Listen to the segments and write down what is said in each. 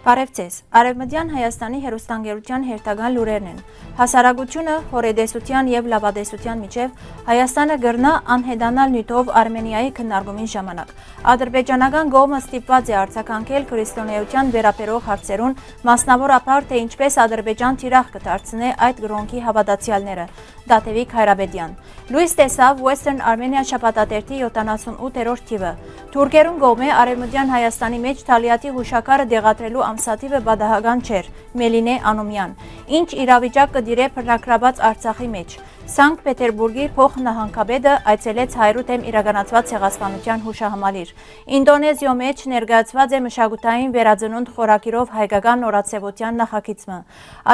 Բարևձեզ, Արևմտյան Հայաստանի հեռուստաընկերության հերթական լուրերն են։ Հասարակությունը հորեդեսության և լավադեսության միջև Հայաստանը գրնա անհետանալ նյութով Արմենիայի քննարկումի ժամանակ։ Ադրբեջանական կողմը ստիպված է արձագանքել քրիստոնեության վերաբերող հարցերուն, մասնավորապես թե ինչպես Ադրբեջան թիրախ կդարձնե այդ գրոնքի հավատացյալները։ Դատևիկ Հայրաբեդյան։ Լույս տեսավ Western Armenia շաբաթաթերթի 78-րդ թիվը։ Թուրքերուն կողմէ Արևմտյան Հայաստանի մեջ Թալիաթի հուշակարը դեղատրելու ամսաթիվը բադահական չէր, Մելինե Անումյան, ինչ իրավիճակ կդիրե բռնակրաբաց Արցախի մեջ։ Սանկտ Պետերբուրգի փոխնահանգապետը այցելեց հայրու դեմ իրականացված ցեղասպանության հուշահամալիր։ Ինդոնեզիո մեջ ներկայացված է մշակութային վերածնունդ խորագիրով հայկական օրացեվության նախագիծը։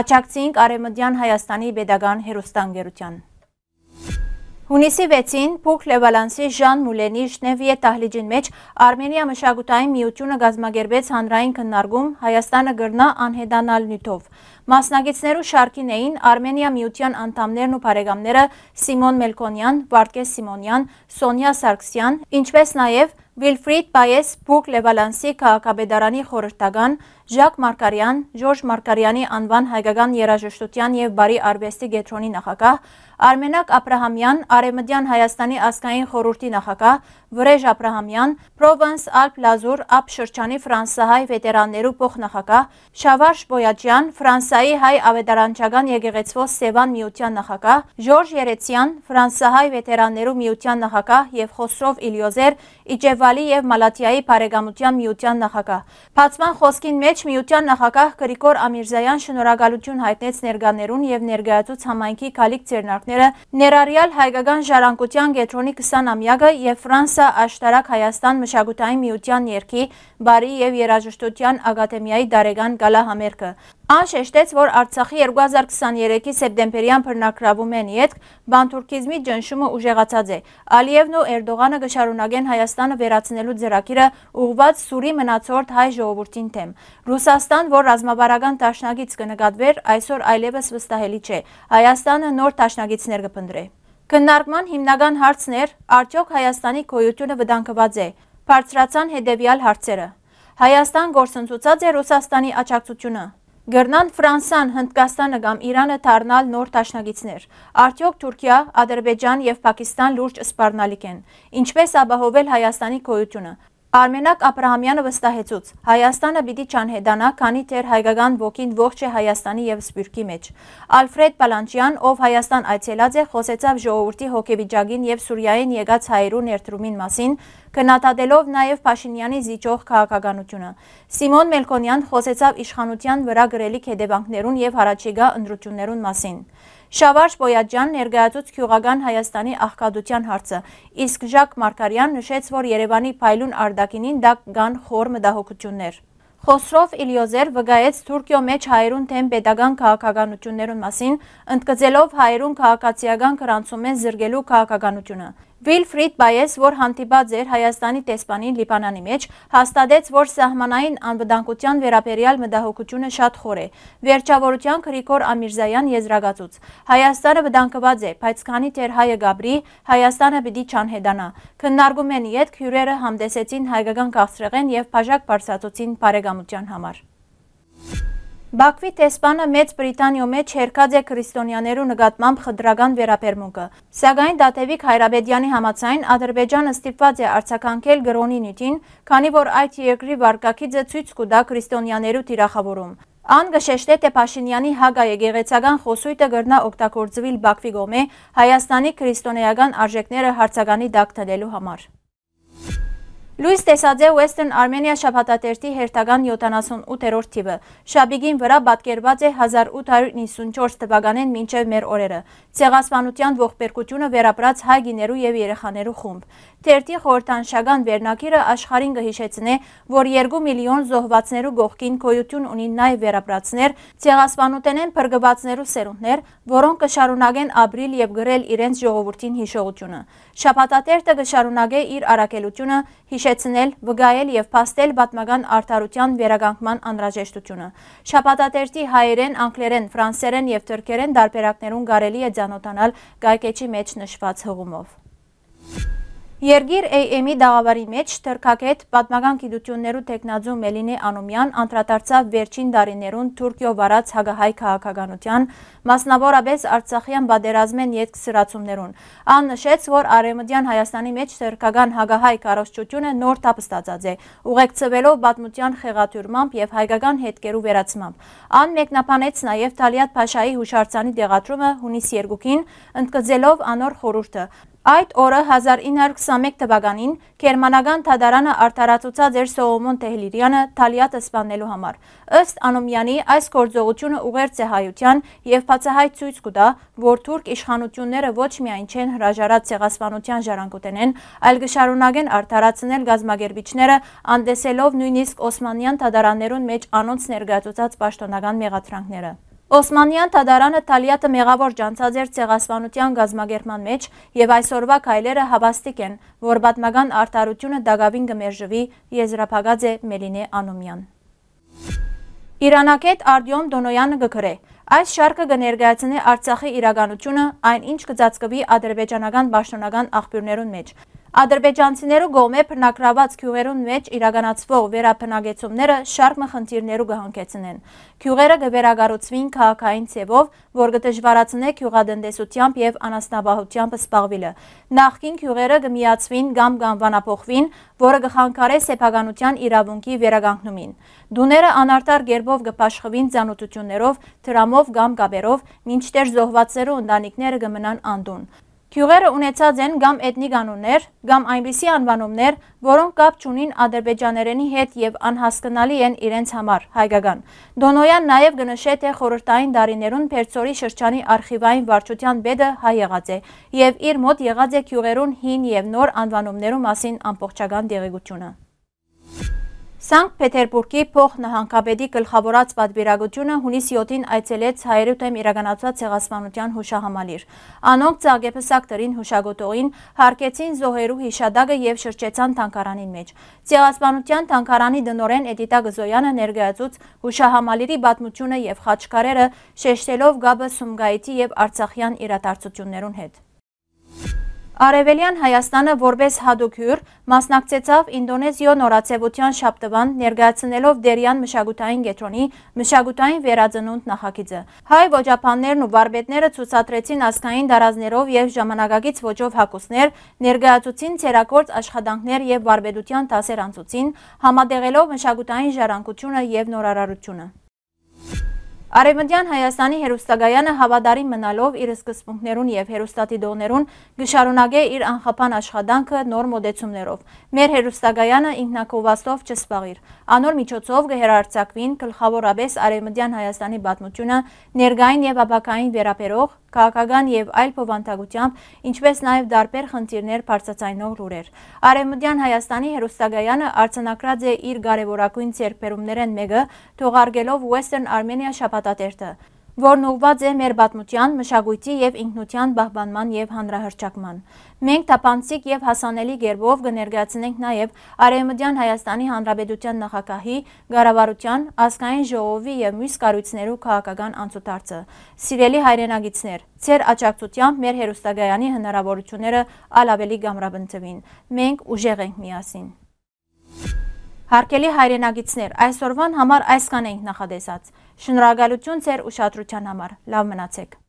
Աջակցենք Արևմտյան Հայաստանի պետական հեռուստաընկերության։ Հունիսի 6-ին Փուք Լևալանսի Ժան Մուլենի Ժնևիե տահլիճին մեջ Արմենիա մշակութային միությունը կազմակերպեց հանրային քննարկում Հայաստանը գրնա անհետանալ նյութով։ Մասնագետներու շարքին էին Արմենիա միության անդամներն ու բարեկամները Սիմոն Մելքոնյան, Վարդգես Սիմոնյան, Սոնյա Սարգսյան, ինչպես նաև Վիլֆրիդ Պայես Փուք Լևալանսի քաղաքապետարանի խորհրդական, Ժակ Մարկարյան, Ժորժ Մարկարյանի անվան հայկական երաժշտության և բարի արվեստի կենտրոնի նախագահ, Արմենակ Աբրահամյան, Արևմտյան Հայաստանի ազգային խորհրդի նախագահ, Վրեժ Աբրահամյան, Պրովանս Ալպ Լազուր ափ շրջանի ֆրանսահայ վետերաններու փոխնախագահ, Շավարժ Բոյաջյան, Ֆրանսայի հայ ավետարանչական եկեղեցվո Սևան միության նախագահ, Ժորժ Երեցյան, Ֆրանսահայ վետերաններու միության նախագահ և Խոսրով Իլյոզեր, Իջևալի և Մալաթիայի բարեկամության միության նախագահ։ Բացման խոսքին մեջ միության նախագահ Գրիգոր Ամիրզայան շնորհակալություն հայտնեց ներկաներուն և ներկայացուց համայնքի գալիք ձեռնարկները ներառյալ հայկական ժառանգության կենտրոնի 20-ամյակը և Ֆրանսա Աշտարակ Հայաստան մշակութային միության ներքի բարի և երաժշտության ակադեմիայի դարեգան գալահամերգը։ Ան շեշտեց, որ Արցախի 2023-ի սեպտեմբերյան բռնակրավում ետք բանթուրքիզմի ճնշումը ուժեղացած է։ Ալիևն ու Էրդողանը կշարունակեն Հայաստանը վերացնելու ծրագիրը ուղղված Սուրի մնացորդ հայ ժողովրդին դեմ։ Ռուսաստան, որ ռազմավարական դաշնակից կնկատվեր, այսօր այլևս վստահելի չէ։ Հայաստանը նոր դաշնակիցներ կփնտրի։ Քննարկման հիմնական հարցն էր, արդյոք Հայաստանի գոյությունը վտանգված է։ Բարձրացան հետևյալ հարցերը։ Հայաստան գործընծուցած է Ռուսաստանի աջակցությունը։ Գրնան Ֆրանսան, Հնդկաստանը կամ Իրանը դառնալ նոր դաշնակիցներ։ Արդյոք Թուրքիա, Ադրբեջան և Պակիստան լուրջ սպառնալիք են։ Ինչպես ապահովել Հայաստանի գոյությունը։ Արմենակ Աբրահամյանը վստահեցուց, Հայաստանը պիտի չանհետանա, քանի դեռ հայկական ոգին ողջ է Հայաստանի և Սփյուռքի մեջ։ Ալֆրեդ Պալանջյան, ով Հայաստան այցելած է, խոսեցավ ժողովրդի հոգեվիճակին և Սուրիային եկած հայերու ներդրումին մասին, քննադատելով նաև Փաշինյանի զիջող քաղաքականությունը։ Սիմոն Մելքոնյան խոսեցավ իշխանության վրա գրելիք հետևանքներուն և հառաջիկա ընտրություններուն մասին։ Շավարժ Բոյաջյան ներկայացուց գյուղական Հայաստանի աղքատության հարցը, իսկ Ժակ Մարկարյան նշեց, որ Երևանի փայլուն արտաքինին դա կան խոր մտահոգություններ։ Խոսրով Իլյոզեր վկայեց Թուրքիո մեջ հայերուն դեմ պետական քաղաքականություններուն մասին, ընդգծելով հայերուն քաղաքացիական գրանցումեն զրկելու քաղաքականությունը։ Վիլֆրիդ Պայես, որ հանդիպած էր Հայաստանի տեսփանին Լիբանանի մեջ, հաստատեց, որ սահմանային անվտանգության վերաբերյալ մտահոգությունը շատ խոր է։ Վերջավորության Գրիգոր Ամիրզայան եզրակացուց. Հայաստանը վտանգված է, բայց քանի դեռ հայը գաբրի, Հայաստանը պիտի չանհետանա։ Քննարկումեն ետք հյուրերը համտեսեցին հայկական քաղցրեղեն և բաժակ բարձրացուցին բարեկամության համար։ Բաքվի տեսփանը Մեծ Բրիտանիո մեջ հերքած է քրիստոնյաներու նկատմամբ խտրական վերաբերմունքը, սակայն Դատևիկ Հայրաբեդյանի համաձայն Ադրբեջանը ստիպված է արձագանքել գրոնի նյութին, քանի որ այդ երկրի վարկագիծը ցույց կտա քրիստոնյաներու թիրախավորում։ Ան կշեշտե, թե Փաշինյանի հակաեկեղեցական խոսույթը կրնա օգտագործվել Բաքվի կողմէ Հայաստանի քրիստոնեական արժեքները հարցականի տակ դնելու համար։ Լույս տեսած է Western Armenia շաբաթաթերթի հերթական 78-րդ թիվը։ Շաբիգին վրա պատկերված է 1894 թվականին մինչև մեր օրերը։ Ցեղասպանության ողբերգությունը վերապրած հայ գիներու և երեխաներու խումբ։ Թերթի խորհրդանշական վերնագիրը աշխարհին կհիշեցնե, որ 2 միլիոն զոհվածներու գողքին գոյություն ունի նաև վերապրածներ, ցեղասպանութենեն փրկվածներու սերունդներ, որոնք կշարունակեն ապրիլ և գրել իրենց ժողովրդին հիշողությունը։ Շաբաթաթերթը կշարունակե իր առաքելությունը հիշեցնել, վկայել և փաստել պատմական արդարության վերականգնման անհրաժեշտությունը։ Շաբաթաթերթի հայերեն, անգլերեն, ֆրանսերեն և թուրքերեն տարբերակներուն կարելի է ծանոթանալ գայքեչի մեջ նշված հղումով։ Երգիր AM-ի դաղավարի մեջ թրքակետ պատմական գիտություններու տեխնազու Մելինե Անումյան անդրադարձավ վերջին տարիներուն Թուրքիո վարած հագահայ քաղաքականության, մասնավորապես Արցախյան պատերազմեն ետք սրացումներուն։ Ան նշեց, որ Արևմտյան Հայաստանի մեջ թրքական հագահայ կառավարությունը նոր թափ ստացած է, ուղեկցվելով պատմության խեղաթյուրմամբ եւ հայկական հետքերու վերացմամբ։ Ան մեկնաբանեց նաեւ Թալիաթ Փաշայի հուշարձանի դեղատրումը հունիս 2-ին, ընդգծելով անոր խորհուրդը։ Այդ օրը 1921 թվականին Գերմանական թադարանը արդարացուցած էր Սողոմոն Թեհլիրյանը Թալիաթը սպանելու համար։ Ըստ Անումյանի այս գործողությունը ուղերձ է հայության եւ բացահայտ ցույց կտա, որ թուրք իշխանությունները ոչ միայն չեն հրաժարած ցեղասպանության ժառանգութենեն, այլ կշարունակեն արդարացնել գազམ་ագերբիչները, անդեսելով նույնիսկ Օսմանյան թադարաններուն մեջ անոնց ներկայացուցած պաշտոնական մեղադրանքները։ Օսմանյան թադարանը Թալիաթը մեղավոր ջանցած էր ցեղասպանության գազམ་ագերման մեջ եւ այսօրվա քայլերը հավաստիկ են, որ պատմական արդարությունը դակավին կմերժվի, եզրափակած է Մելինե Անումյան։ Իրանակետ Արտյոմ Դոնոյանը գկրե։ Այս շարքը կներկայացնի Արցախի իրականությունը, այն ինչ կծածկվի ադրբեջանական պաշտոնական աղբյուրներուն մեջ։ Ադրբեջանցիներու գոմե բնակրաված գյուղերուն մեջ իրականացվող վերաբնակեցումները շարք խնդիրներու կհանգեցնեն։ Գյուղերը կվերակառուցվին քաղաքային ցևով, որ կդժվարացնե գյուղատնտեսությամբ եւ անասնապահությամբ զբաղվելը։ Նախկին գյուղերը կմիացվին կամ կանվանափոխվին, որը կխանգարե սեփականության իրավունքի վերականգնումին։ Դուները անարտար գերբով կփաշխվին ծանոթություններով, դրամով կամ կապերով, մինչդեռ զոհվածներու ընտանիքները կմնան անդուն։ Գյուղերը ունեցած են կամ էթնիկ անուններ, կամ այնպիսի անվանումներ, որոնք կապ չունին ադրբեջաներենի հետ եւ անհասկանալի են իրենց համար հայկական։ Դոնոյան նաեւ կնշե, թե խորհրդային դարիներուն Փերծորի շրջանի արխիվային վարչության պետը հայ եղած է եւ իր մոտ եղած է գյուղերուն հին եւ նոր անվանումներու մասին ամբողջական տեղեկությունը։ Սանկտ Պետերբուրգի փոխնահանգապետի գլխավորած պատվիրակությունը հունիս 7-ին այցելեց հայերու դեմ իրականացված ցեղասպանության հուշահամալիր։ Անոնք ցաղեպսակ դրին հուշագոտողին հարկեցին զոհերու հիշադակը եւ շրջեցան թանգարանին մեջ։ Ցեղասպանության թանգարանի դնորեն Էդիտա Գզոյանը ներկայացուց հուշահամալիրի պատմությունը եւ խաչքարերը, շեշտելով գաբը Սումգայիթի եւ Արցախյան իրադարձություններուն հետ։ Արևելյան Հայաստանը որպես հատուկ հյուր մասնակցեցավ Ինդոնեզիո նորացեվության շաբթվան ներկայացնելով Դերյան մշակութային կենտրոնի մշակութային վերածնունդ նախագիծը։ Հայ ոճափաններն ու վարպետները ցուցադրեցին ազգային դարազներով եւ ժամանակակից ոճով հագուստներ, ներկայացուցին ցերակորձ աշխատանքներ եւ վարպետության դասեր անցուցին, համատեղելով մշակութային ժառանգությունը եւ նորարարությունը։ Արևմտյան Հայաստանի հերոստագայանը հավատարիմ մնալով իր սկզբունքներուն եւ հերոստատիդողներուն կշարունակե իր անխափան աշխատանքը նոր մոդեցումներով։ Մեր հերոստագայանը ինքնակովաստով չսպաղիր։ Անոր միջոցով կհերարցակվին գլխավորապես Արևմտյան Հայաստանի պատմությունը, ներգային եւ ապակային վերաբերող, քաղաքական եւ այլ փոխանցագությամբ, ինչպես նաեւ դարբեր խնդիրներ բարձրացնող լուրեր։ Արևմտյան Հայաստանի հերոստագայանը արձանագրած է իր կարևորագույն ձեռքբերումներեն մեկը, թողարկելով Western Armenia շաբաթատերթը, որն ուղղված է մեր պատմության, մշակույթի եւ ինքնության պահպանման եւ հանրահրճակման։ Մենք թափանցիկ եւ հասանելի կերպով կներկայացնենք նաեւ Արևմտյան Հայաստանի Հանրապետության նախագահի, կառավարության, ազգային ժողովի եւ մյուս կառույցներու քաղաքական անցուդարձը։ Սիրելի հայրենագիտներ, ձեր աջակցությամբ մեր հերոստագայանի հնարավորությունները ավելի կամրապնդվին։ Մենք ուժեղ ենք միասին։ Հարգելի հայրենագիտներ, այսօրվան համար այսքան ենք նախադեսած։ Շնորհակալություն ձեր ուշադրության համար։ Լավ մնացեք։